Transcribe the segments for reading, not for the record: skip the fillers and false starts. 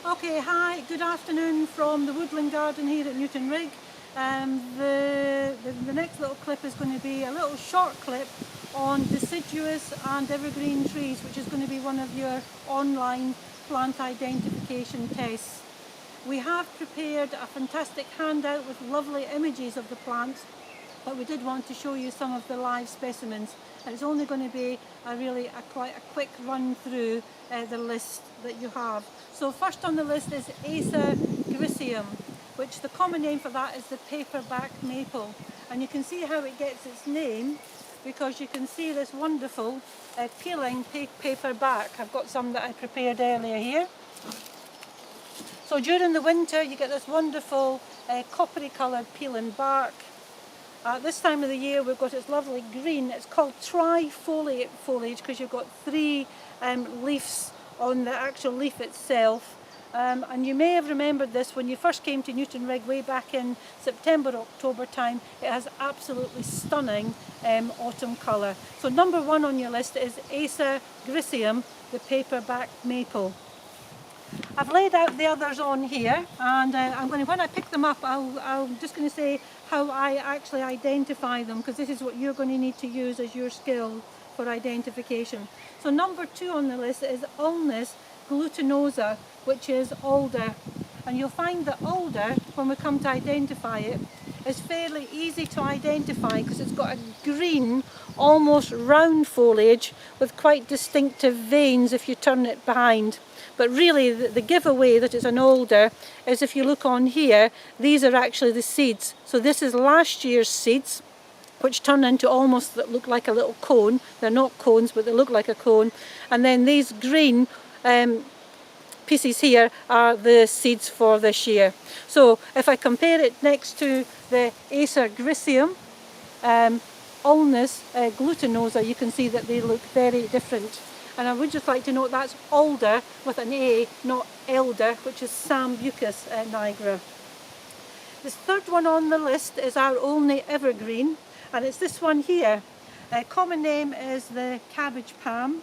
Okay, hi, good afternoon from the Woodland Garden here at Newtonrigg. The next little clip is going to be a little short clip on deciduous and evergreen trees, which is going to be one of your online plant identification tests. We have prepared a fantastic handout with lovely images of the plants, but we did want to show you some of the live specimens, and it's only going to be quite a quick run through the list that you have. So first on the list is Acer griseum, which the common name for that is the paperback maple, and you can see how it gets its name because you can see this wonderful peeling paper back. I've got some that I prepared earlier here. So during the winter you get this wonderful coppery coloured peeling bark. This time of the year we've got its lovely green. It's called trifoliate foliage because you've got three leaves on the actual leaf itself. And you may have remembered this when you first came to Newtonrigg way back in September, October time. It has absolutely stunning autumn colour. So number one on your list is Acer griseum, the paperback maple. I've laid out the others on here, and when I pick them up, I'm just going to say how I actually identify them, because this is what you're going to need to use as your skill for identification. So number two on the list is Ulmus glutinosa, which is alder, and you'll find that alder, when we come to identify it, is fairly easy to identify because it's got a green, almost round foliage with quite distinctive veins if you turn it behind. But really the giveaway that it's an alder is if you look on here, these are actually the seeds. So this is last year's seeds, which turn into almost that look like a little cone. They're not cones, but they look like a cone. And then these green pieces here are the seeds for this year. So if I compare it next to the Acer griseum, Ulmus glutinosa, you can see that they look very different. And I would just like to note that's alder with an A, not elder, which is Sambucus nigra. The third one on the list is our only evergreen, and it's this one here. Common name is the cabbage palm.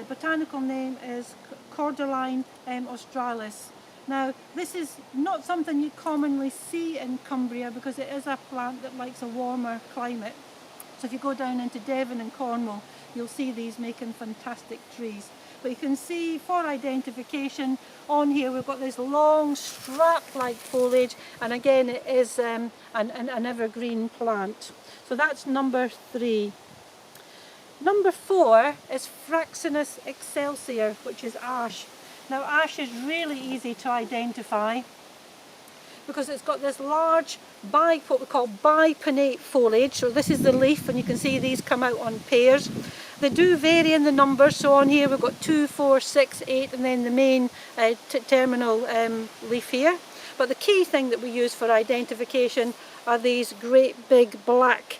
Botanical name is Cordyline australis. Now this is not something you commonly see in Cumbria because it is a plant that likes a warmer climate. So if you go down into Devon and Cornwall, you'll see these making fantastic trees. But you can see for identification on here we've got this long strap-like foliage, and again it is an evergreen plant. So that's number three. Number four is Fraxinus excelsior, which is ash. Now ash is really easy to identify because it's got this large what we call bipinnate foliage. So this is the leaf, and you can see these come out on pairs. They do vary in the numbers, so on here we've got 2, 4, 6, 8, and then the main terminal leaf here. But the key thing that we use for identification are these great big black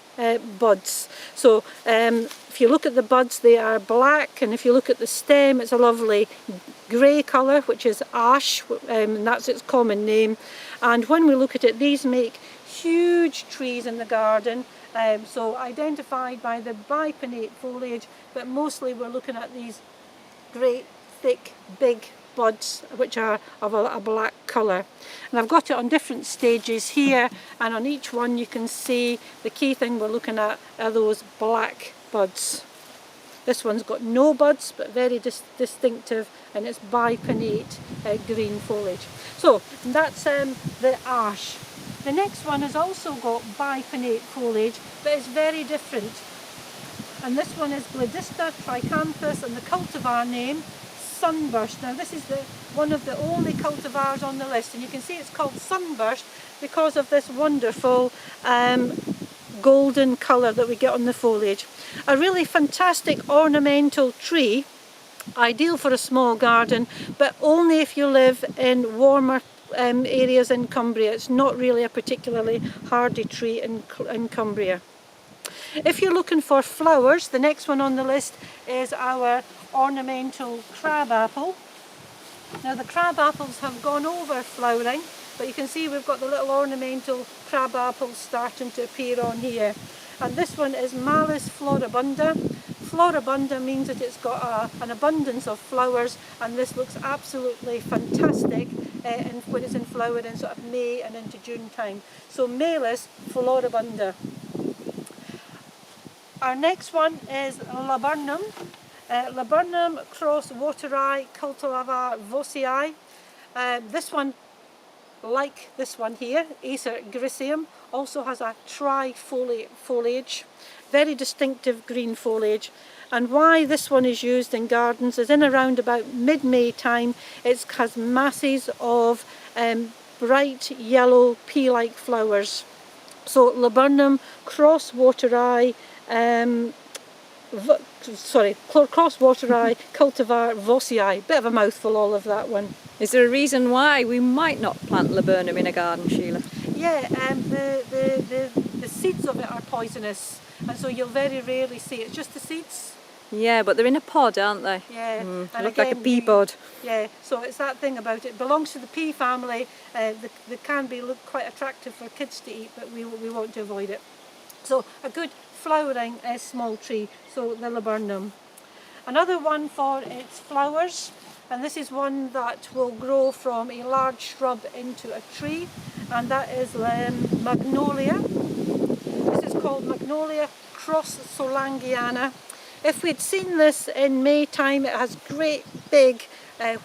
buds. So if you look at the buds, they are black, and if you look at the stem, it's a lovely grey colour, which is ash, and that's its common name. And when we look at it, these make huge trees in the garden, so identified by the bipinnate foliage, but mostly we're looking at these great thick big buds which are of a black colour. And I've got it on different stages here, and on each one you can see the key thing we're looking at are those black buds. This one's got no buds but very distinctive, and it's bipinnate green foliage. So that's the ash. The next one has also got bipinnate foliage, but it's very different. And this one is Gledista tricanthus, and the cultivar name Sunburst. Now this is one of the only cultivars on the list, and you can see it's called Sunburst because of this wonderful golden colour that we get on the foliage. A really fantastic ornamental tree, ideal for a small garden, but only if you live in warmer areas in Cumbria. It's not really a particularly hardy tree in Cumbria. If you're looking for flowers, the next one on the list is our ornamental crabapple. Now the crabapples have gone over flowering, but you can see we've got the little ornamental crabapples starting to appear on here. And this one is Malus floribunda. Floribunda means that it's got an abundance of flowers, and this looks absolutely fantastic when it's in flower in sort of May and into June time. So Melis floribunda. Our next one is Laburnum. Laburnum cross Wateri cultivar Vosii. This one, like this one here, Acer griseum, also has a tri-foliage, very distinctive green foliage. And why this one is used in gardens is in around about mid-May time, it has masses of bright yellow pea-like flowers. So Laburnum cross Wateri, cross Wateri cultivar Vosii. Bit of a mouthful, all of that one. Is there a reason why we might not plant laburnum in a garden, Sheila? Yeah, the seeds of it are poisonous, and so you'll very rarely see it. It's just the seeds. Yeah, but they're in a pod, aren't they? Yeah, They and look again, like a pea pod. Yeah, so it's that thing about it. Belongs to the pea family. They can look quite attractive for kids to eat, but we want to avoid it. So a good flowering small tree. So the laburnum. Another one for its flowers, and this is one that will grow from a large shrub into a tree, and that is magnolia. This is called Magnolia cross Solangiana. If we'd seen this in May time, it has great big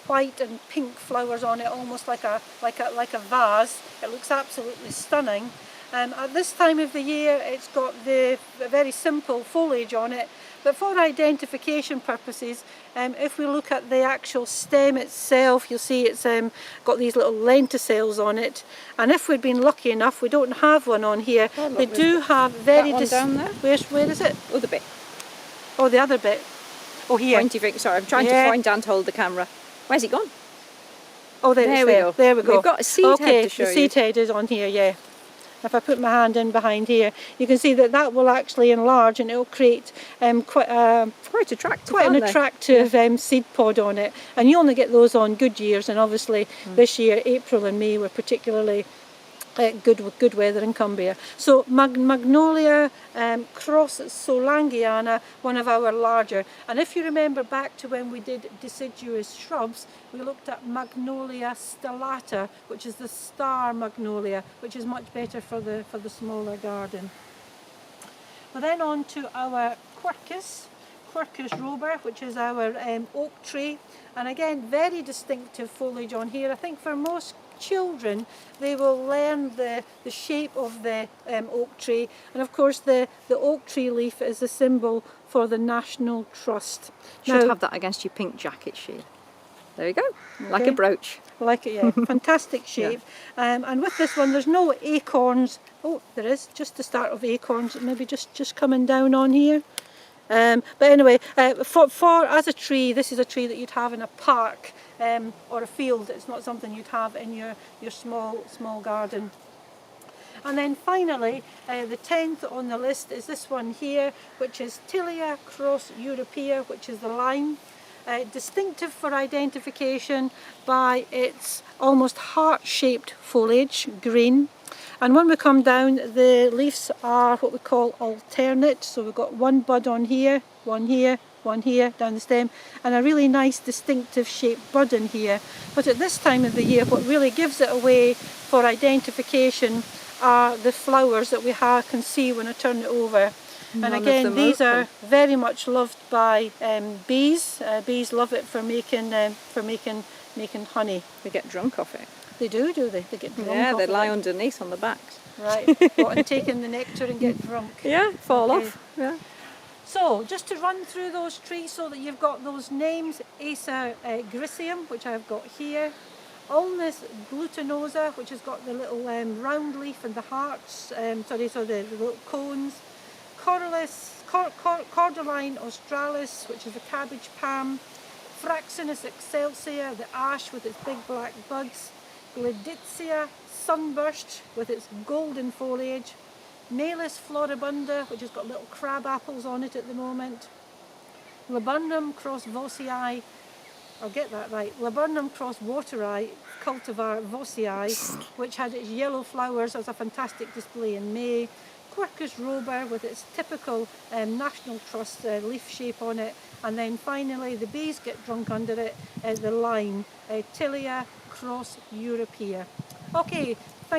white and pink flowers on it, almost like a vase. It looks absolutely stunning. At this time of the year, it's got the very simple foliage on it, but for identification purposes, if we look at the actual stem itself, you'll see it's got these little lenticels on it. And if we'd been lucky enough, we don't have one on here. Oh, look, they do have very that one down there. Where is it? Other bit. Oh, the other bit. Oh, here. Pointy finger. Sorry, I'm trying to find Dan to hold the camera. Where's it gone? Oh, there we go. There we go. We've got a seed head to show you. The seed head is on here, yeah. If I put my hand in behind here, you can see that will actually enlarge, and it will create quite an attractive seed pod on it. And you only get those on good years, and obviously this year, April and May were particularly good with good weather in Cumbria. So Magnolia cross Solangiana, one of our larger. And if you remember back to when we did deciduous shrubs, we looked at Magnolia stellata, which is the star magnolia, which is much better for the smaller garden. We're then on to our Quercus robur, which is our oak tree. And again, very distinctive foliage on here. I think for most children, they will learn the shape of the oak tree, and of course the oak tree leaf is a symbol for the National Trust. Should have that against your pink jacket, Sheila. There you go, like a brooch. Like it, yeah. Fantastic shape. Yeah. And with this one, there's no acorns. Oh, there is, just the start of acorns, maybe just coming down on here. But anyway, for as a tree, this is a tree that you'd have in a park or a field. It's not something you'd have in your small garden. And then finally, the 10th on the list is this one here, which is Tilia cross Europea, which is the lime. Distinctive for identification by its almost heart-shaped foliage, green. And when we come down, the leaves are what we call alternate. So we've got one bud on here, one here, one here down the stem, and a really nice distinctive shaped bud in here. But at this time of the year, what really gives it away for identification are the flowers that we can see when I turn it over. And again, these are very much loved by bees. Bees love it for making honey. They get drunk off it. They do they? They get drunk. Yeah, off they of lie it. underneath on the backs. Right. And taking the nectar and get drunk. Yeah, fall off. Yeah. So just to run through those trees so that you've got those names: Acer griseum, which I've got here. Ulmus glutinosa, which has got the little round leaf and the hearts. So the little cones. Cordyline australis, which is a cabbage palm. Fraxinus excelsior, the ash with its big black buds. Gleditsia sunburst with its golden foliage. Melis floribunda, which has got little crab apples on it at the moment. Laburnum cross Vosii, I'll get that right, Laburnum cross Wateri cultivar Vosii, which had its yellow flowers as a fantastic display in May. Quercus robur with its typical National Trust leaf shape on it, and then finally the bays get drunk under it, the line, Tilia cross europea. Okay, thank you.